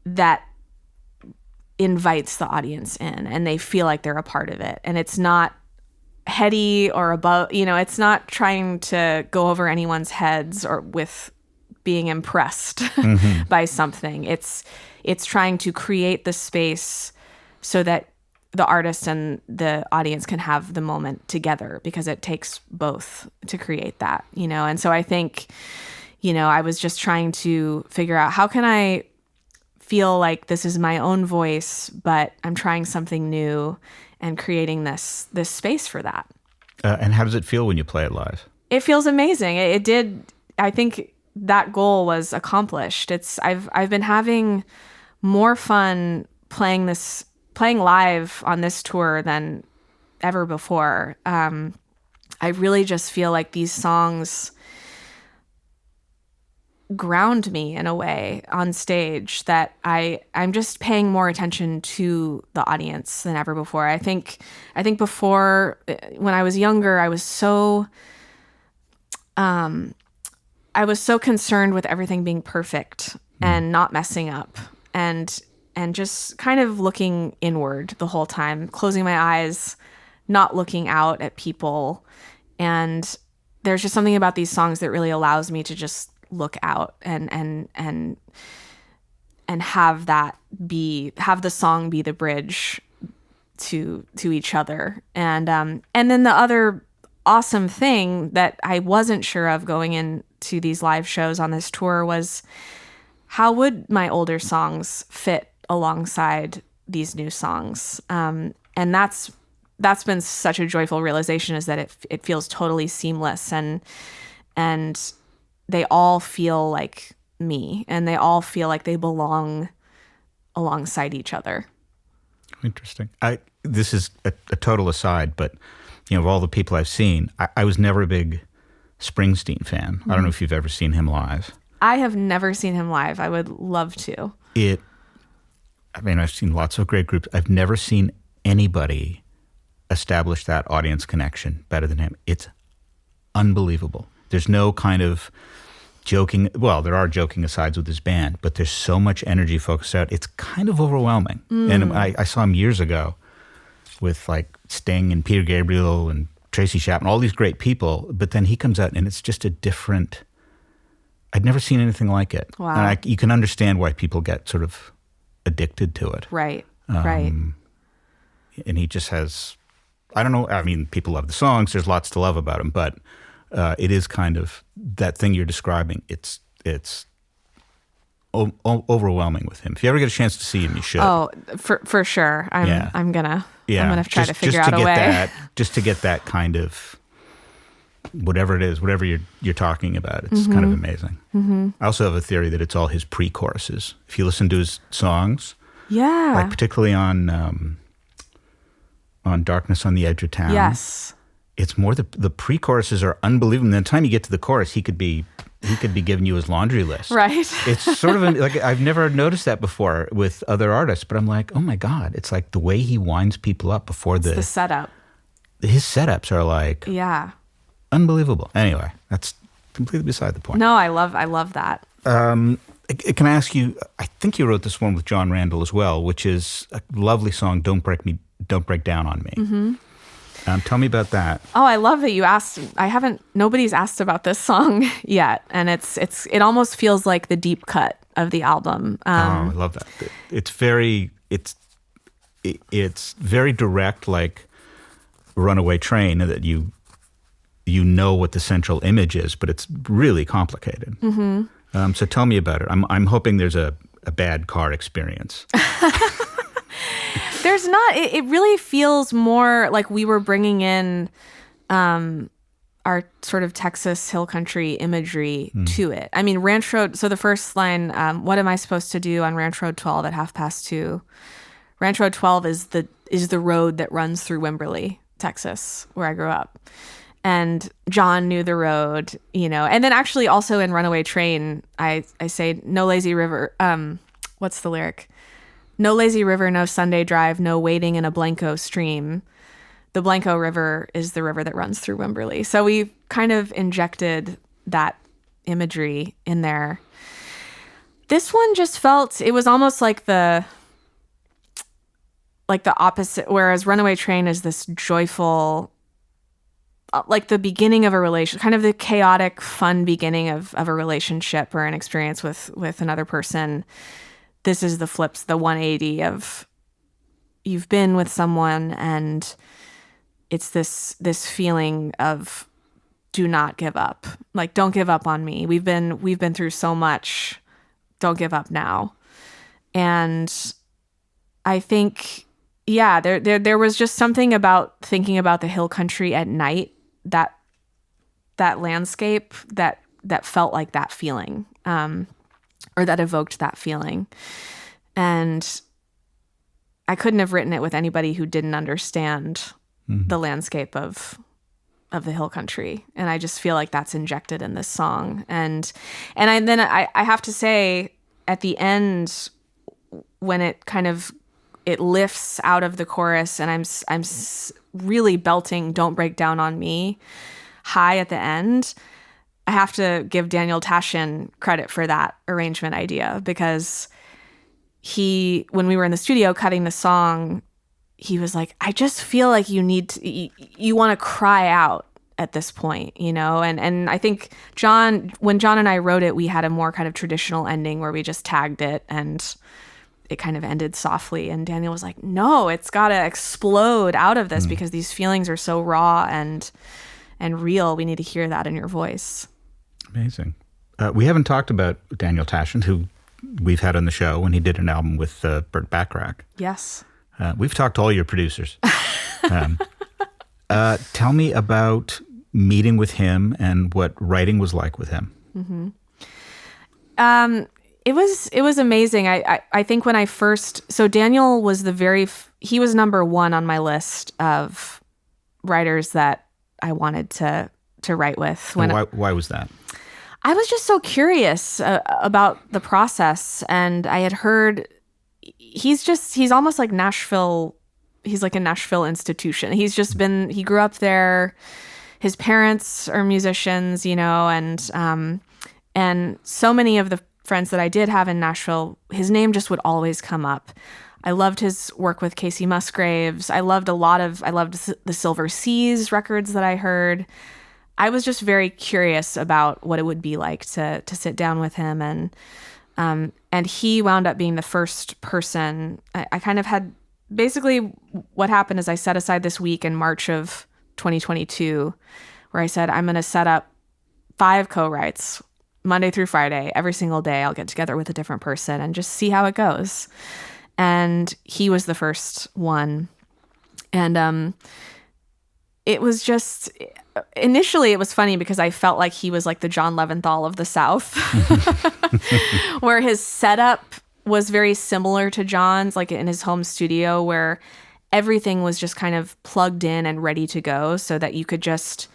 that invites the audience in, and they feel like they're a part of it. And it's not heady or above, it's not trying to go over anyone's heads or with being impressed by something. It's trying to create the space so that the artist and the audience can have the moment together, because it takes both to create that, And so I think, I was just trying to figure out, how can I feel like this is my own voice, but I'm trying something new and creating this space for that. And how does it feel when you play it live? It feels amazing. It did. I think that goal was accomplished. I've been having more fun playing live on this tour than ever before. I really just feel like these songs ground me in a way on stage, that I'm just paying more attention to the audience than ever before. I think before, when I was younger, I was so concerned with everything being perfect and not messing up, and just kind of looking inward the whole time, closing my eyes, not looking out at people. And there's just something about these songs that really allows me to just look out and have the song be the bridge to each other. And then the other awesome thing that I wasn't sure of going into these live shows on this tour was, how would my older songs fit alongside these new songs? And that's been such a joyful realization, is that it feels totally seamless, and they all feel like me, and they all feel like they belong alongside each other. Interesting. This is a total aside, but of all the people I've seen, I was never a big Springsteen fan. I don't know if you've ever seen him live. I have never seen him live. I would love to. I've seen lots of great groups. I've never seen anybody establish that audience connection better than him. It's unbelievable. There's no kind of joking. Well, there are joking asides with his band, but there's so much energy focused out. It's kind of overwhelming. And I saw him years ago with like Sting and Peter Gabriel and Tracy Chapman, all these great people. But then he comes out and it's just a different. I'd never seen anything like it. Wow. And you can understand why people get sort of addicted to it. Right. Right. And he just has, I don't know. I mean, people love the songs. There's lots to love about him, but it is kind of that thing you're describing. It's overwhelming with him. If you ever get a chance to see him, you should. Oh, for sure. I'm gonna try to figure out a way. Just to get that kind of whatever it is, whatever you're talking about. It's kind of amazing. I also have a theory that it's all his pre-choruses. If you listen to his songs, like particularly on Darkness on the Edge of Town. Yes. It's more the pre-choruses are unbelievable. And by the time you get to the chorus, he could be giving you his laundry list. Right. It's sort of like I've never noticed that before with other artists, but I'm like, oh my God, it's like the way he winds people up before the setup. His setups are like unbelievable. Anyway, that's completely beside the point. No, I love that. Can I ask you? I think you wrote this one with John Randall as well, which is a lovely song. Don't break down on me. Mm-hmm. Tell me about that. Oh, I love that you asked. Nobody's asked about this song yet, and it almost feels like the deep cut of the album. I love that. It's very direct, like Runaway Train, that you know what the central image is, but it's really complicated. Mm-hmm. So tell me about it. I'm hoping there's a bad car experience. There's not. It really feels more like we were bringing in our sort of Texas hill country imagery to it. I mean, Ranch Road. So the first line, what am I supposed to do on Ranch Road 12 at 2:30? Ranch Road 12 is the road that runs through Wimberly, Texas, where I grew up. And John knew the road, And then actually also in Runaway Train, I say, no lazy river. What's the lyric? No lazy river, no Sunday drive, no wading in a Blanco stream. The Blanco River is the river that runs through Wimberly. So we kind of injected that imagery in there. This one just felt, it was almost like the opposite, whereas Runaway Train is this joyful, like the beginning of a relation, kind of the chaotic, fun beginning of a relationship or an experience with another person. This is the flips, the 180 of you've been with someone and it's this feeling of do not give up. Like, don't give up on me. We've been through so much. Don't give up now. And I think, there was just something about thinking about the hill country at night, that landscape that felt like that feeling. Or that evoked that feeling. And I couldn't have written it with anybody who didn't understand the landscape of the hill country. And I just feel like that's injected in this song. And I have to say, at the end, when it lifts out of the chorus and I'm really belting Don't Break Down on Me high at the end, I have to give Daniel Tashian credit for that arrangement idea, because when we were in the studio cutting the song, he was like, I just feel like you want to cry out at this point, And I think when John and I wrote it, we had a more kind of traditional ending where we just tagged it and it kind of ended softly. And Daniel was like, no, it's got to explode out of this because these feelings are so raw and real. We need to hear that in your voice. Amazing. We haven't talked about Daniel Tashian, who we've had on the show when he did an album with Burt Bacharach. Yes. We've talked to all your producers. Tell me about meeting with him and what writing was like with him. Mm-hmm. It was amazing. I think when I first, so Daniel was he was number one on my list of writers that I wanted to write with. Why was that? I was just so curious about the process, and I had heard he's almost like Nashville. He's like a Nashville institution. He grew up there. His parents are musicians, and so many of the friends that I did have in Nashville, his name just would always come up. I loved his work with Casey Musgraves. I loved the Silver Seas records that I heard. I was just very curious about what it would be like to sit down with him, and he wound up being the first person. I kind of had, basically what happened is I set aside this week in March of 2022 where I said, I'm going to set up 5 co-writes Monday through Friday. Every single day I'll get together with a different person and just see how it goes. And he was the first one. And it was just, initially it was funny because I felt like he was like the John Leventhal of the South, where his setup was very similar to John's, like in his home studio, where everything was just kind of plugged in and ready to go, so that you could just,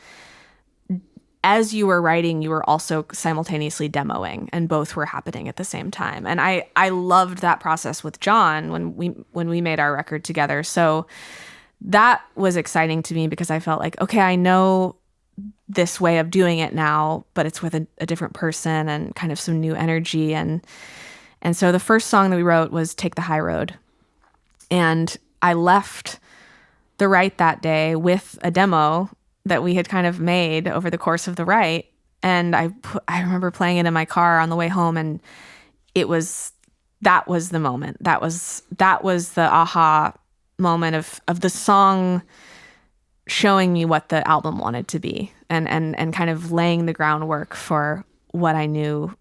as you were writing, you were also simultaneously demoing, and both were happening at the same time. And I loved that process with John when we made our record together. So that was exciting to me because I felt like, okay, I know this way of doing it now, but it's with a different person and kind of some new energy. And so the first song that we wrote was Take the High Road. And I left the write that day with a demo that we had kind of made over the course of the write. And I remember playing it in my car on the way home, and that was the moment. That was the aha moment of the song showing me what the album wanted to be, and kind of laying the groundwork for what I knew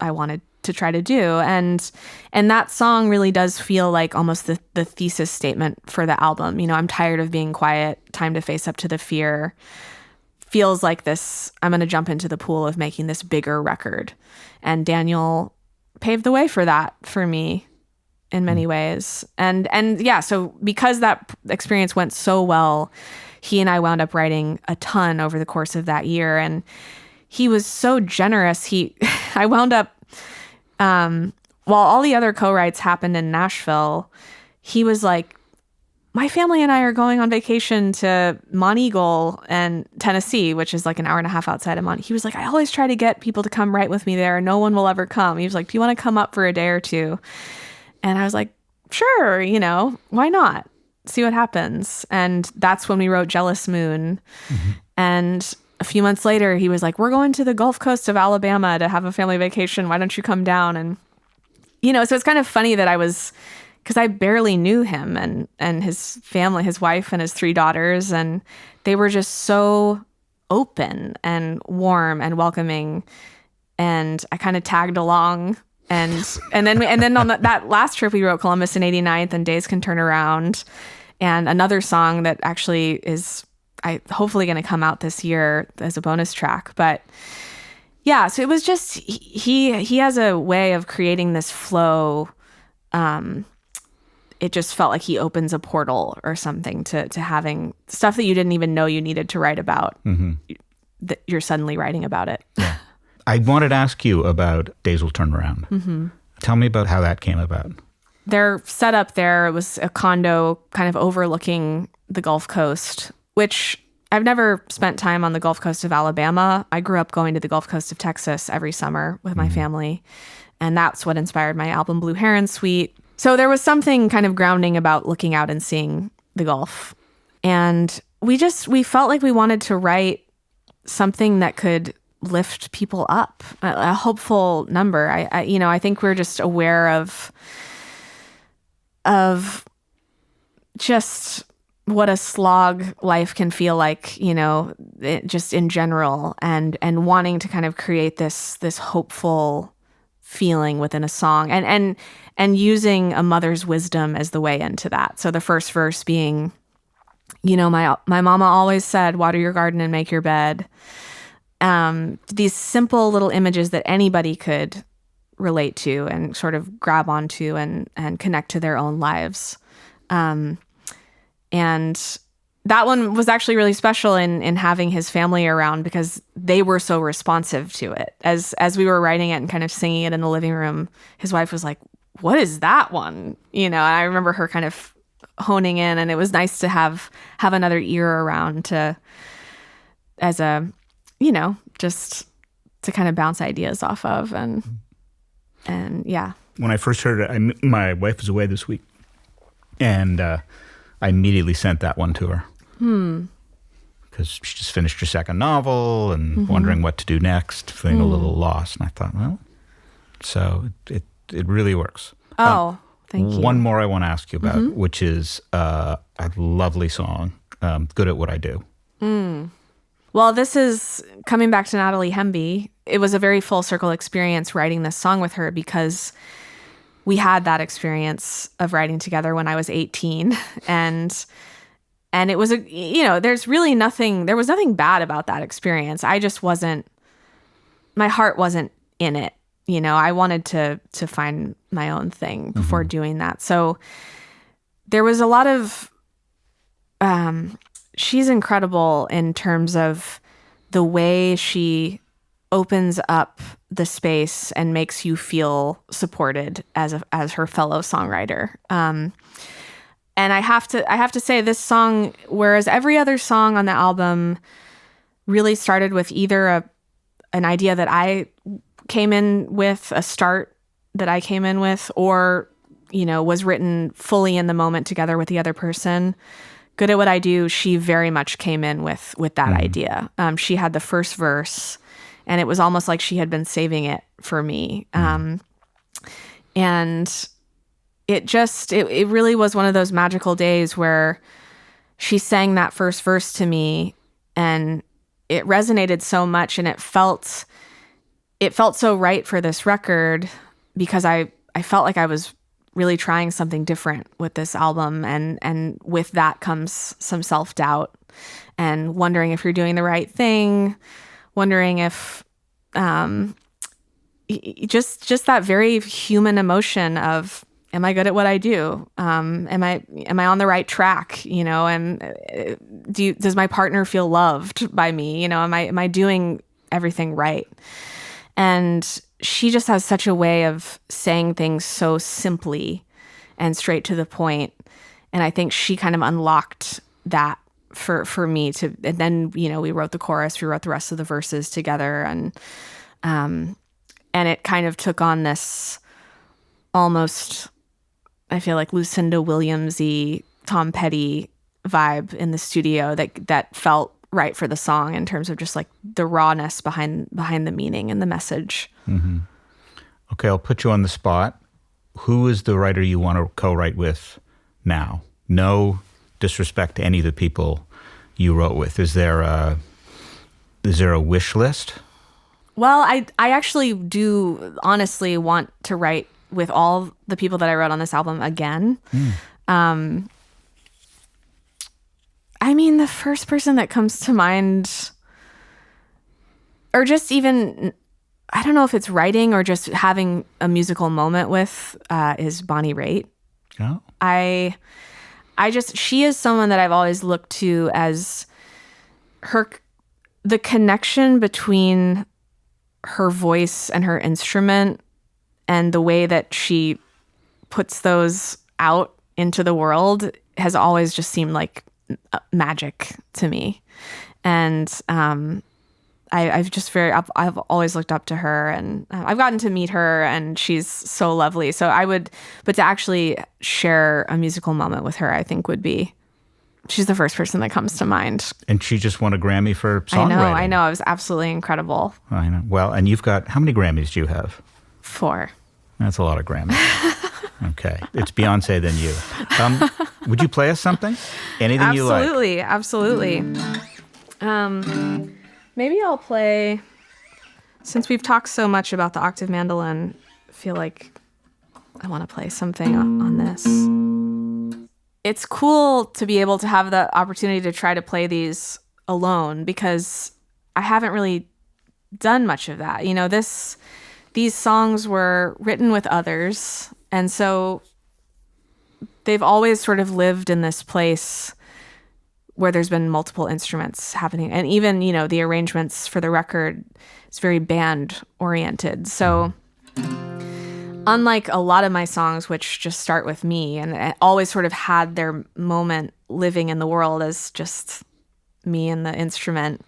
I wanted to try to do. And that song really does feel like almost the thesis statement for the album. You know, I'm tired of being quiet, time to face up to the fear. Feels like this, I'm going to jump into the pool of making this bigger record. And Daniel paved the way for that for me in many ways. And yeah, so because that experience went so well, he and I wound up writing a ton over the course of that year. And he was so generous. I wound up, while all the other co-writes happened in Nashville, he was like, my family and I are going on vacation to Monteagle and Tennessee, which is like an hour and a half outside of He was like, I always try to get people to come write with me there. No one will ever come. He was like, do you want to come up for a day or two? And I was like, sure, why not? See what happens. And that's when we wrote Jealous Moon. Mm-hmm. And a few months later, he was like, we're going to the Gulf Coast of Alabama to have a family vacation. Why don't you come down? And, so it's kind of funny that because I barely knew him and his family, his wife and his 3 daughters, and they were just so open and warm and welcoming. And I kind of tagged along. And then on that last trip, we wrote Columbus and 89th and Days Can Turn Around, and another song that actually is hopefully going to come out this year as a bonus track. But yeah, so it was just, he has a way of creating this flow. It just felt like he opens a portal or something to having stuff that you didn't even know you needed to write about. Mm-hmm. That you're suddenly writing about it. Yeah. I wanted to ask you about Days Will Turn Around. Mm-hmm. Tell me about how that came about. Their setup there, it was a condo kind of overlooking the Gulf Coast, which I've never spent time on the Gulf Coast of Alabama. I grew up going to the Gulf Coast of Texas every summer with my family. And that's what inspired my album Blue Heron Suite. So there was something kind of grounding about looking out and seeing the Gulf. And we felt like we wanted to write something that could lift people up, a hopeful number. I think we're just aware of just what a slog life can feel like, just in general, and wanting to kind of create this hopeful feeling within a song, and using a mother's wisdom as the way into that. So the first verse being, my mama always said, water your garden and make your bed. These simple little images that anybody could relate to and sort of grab onto and connect to their own lives. And that one was actually really special in having his family around, because they were so responsive to it. As we were writing it and kind of singing it in the living room, his wife was like, what is that one? And I remember her kind of honing in, and it was nice to have another ear around just to kind of bounce ideas off of. And yeah. When I first heard it, my wife was away this week, and I immediately sent that one to her. Because she just finished her second novel and wondering what to do next, feeling a little lost. And I thought, well, so it really works. Oh, thank you. One more I want to ask you about, which is a lovely song, Good at What I Do. Well, this is coming back to Natalie Hemby. It was a very full circle experience writing this song with her because we had that experience of writing together when I was 18. And it was there was nothing bad about that experience. I just my heart wasn't in it. I wanted to find my own thing before doing that. So there was a lot of, she's incredible in terms of the way she opens up the space and makes you feel supported as her fellow songwriter. And I have to say this song, whereas every other song on the album really started with either an idea that I came in with, a start that I came in with, or, was written fully in the moment together with the other person. Good at What I Do, she very much came in with that idea. She had the first verse, and it was almost like she had been saving it for me. And it really was one of those magical days where she sang that first verse to me, and it resonated so much, and it felt so right for this record, because I felt like I was really trying something different with this album, and with that comes some self-doubt and wondering if you're doing the right thing, wondering if just that very human emotion of, am I good at what I do? Am I on the right track? And does my partner feel loved by me? Am I doing everything right? And she just has such a way of saying things so simply and straight to the point. And I think she kind of unlocked that for me and then, we wrote the chorus, we wrote the rest of the verses together, and it kind of took on this almost, I feel like, Lucinda Williams-y, Tom Petty vibe in the studio that felt right for the song in terms of just like the rawness behind the meaning and the message. Mm-hmm. Okay, I'll put you on the spot. Who is the writer you want to co-write with now? No disrespect to any of the people you wrote with. Is there a wish list? Well, I actually do honestly want to write with all the people that I wrote on this album again. The first person that comes to mind, or just even, I don't know if it's writing or just having a musical moment with, is Bonnie Raitt. Oh. She is someone that I've always looked to as the connection between her voice and her instrument, and the way that she puts those out into the world has always just seemed like magic to me. And I've always looked up to her, and I've gotten to meet her, and she's so lovely. So but to actually share a musical moment with her, I think she's the first person that comes to mind. And she just won a Grammy for songwriting. I know. It was absolutely incredible. I know. Well, and you've got, how many Grammys do you have? 4. That's a lot of Grammys. Okay. It's Beyonce than you. Would you play us something? Anything you like? Absolutely. Maybe I'll play, since we've talked so much about the octave mandolin, I feel like I want to play something on this. It's cool to be able to have the opportunity to try to play these alone, because I haven't really done much of that. These songs were written with others, and so they've always sort of lived in this place where there's been multiple instruments happening. And even, the arrangements for the record, it's very band oriented. So unlike a lot of my songs, which just start with me and always sort of had their moment living in the world as just me and the instrument,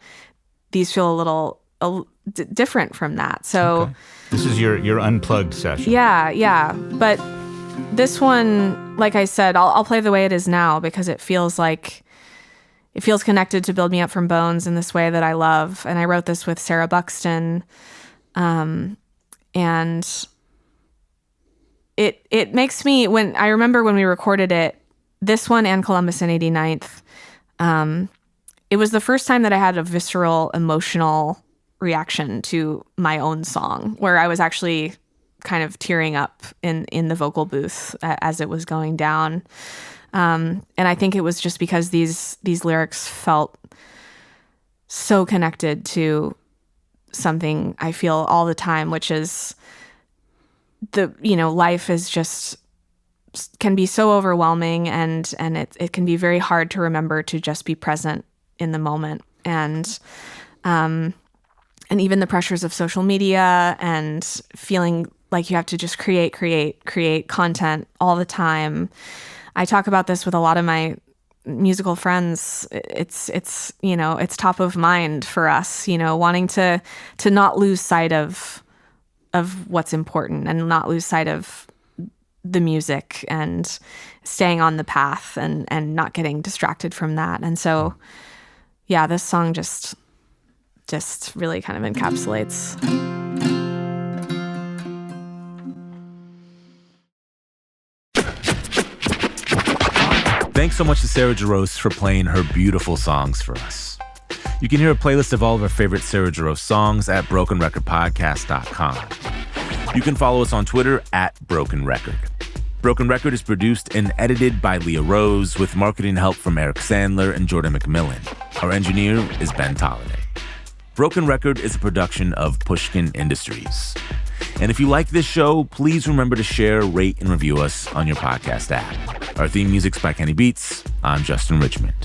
these feel a little different from that. So okay. This is your unplugged session. Yeah. But this one, like I said, I'll play the way it is now, because it feels connected to Build Me Up From Bones in this way that I love. And I wrote this with Sarah Buxton. And it makes me, I remember when we recorded it, this one and Columbus and 89th, it was the first time that I had a visceral, emotional reaction to my own song, where I was actually kind of tearing up in the vocal booth as it was going down. And I think it was just because these lyrics felt so connected to something I feel all the time, which is life is just can be so overwhelming, and it can be very hard to remember to just be present in the moment. And even the pressures of social media and feeling like you have to just create content all the time. I talk about this with a lot of my musical friends. It's top of mind for us, wanting to not lose sight of what's important and not lose sight of the music and staying on the path and not getting distracted from that. And so, yeah, this song just really kind of encapsulates. Thanks so much to Sarah Jarosz for playing her beautiful songs for us. You can hear a playlist of all of our favorite Sarah Jarosz songs at brokenrecordpodcast.com. You can follow us on Twitter at Broken Record. Broken Record is produced and edited by Leah Rose with marketing help from Eric Sandler and Jordan McMillan. Our engineer is Ben Tolliday. Broken Record is a production of Pushkin Industries. And if you like this show, please remember to share, rate, and review us on your podcast app. Our theme music's by Kenny Beats. I'm Justin Richmond.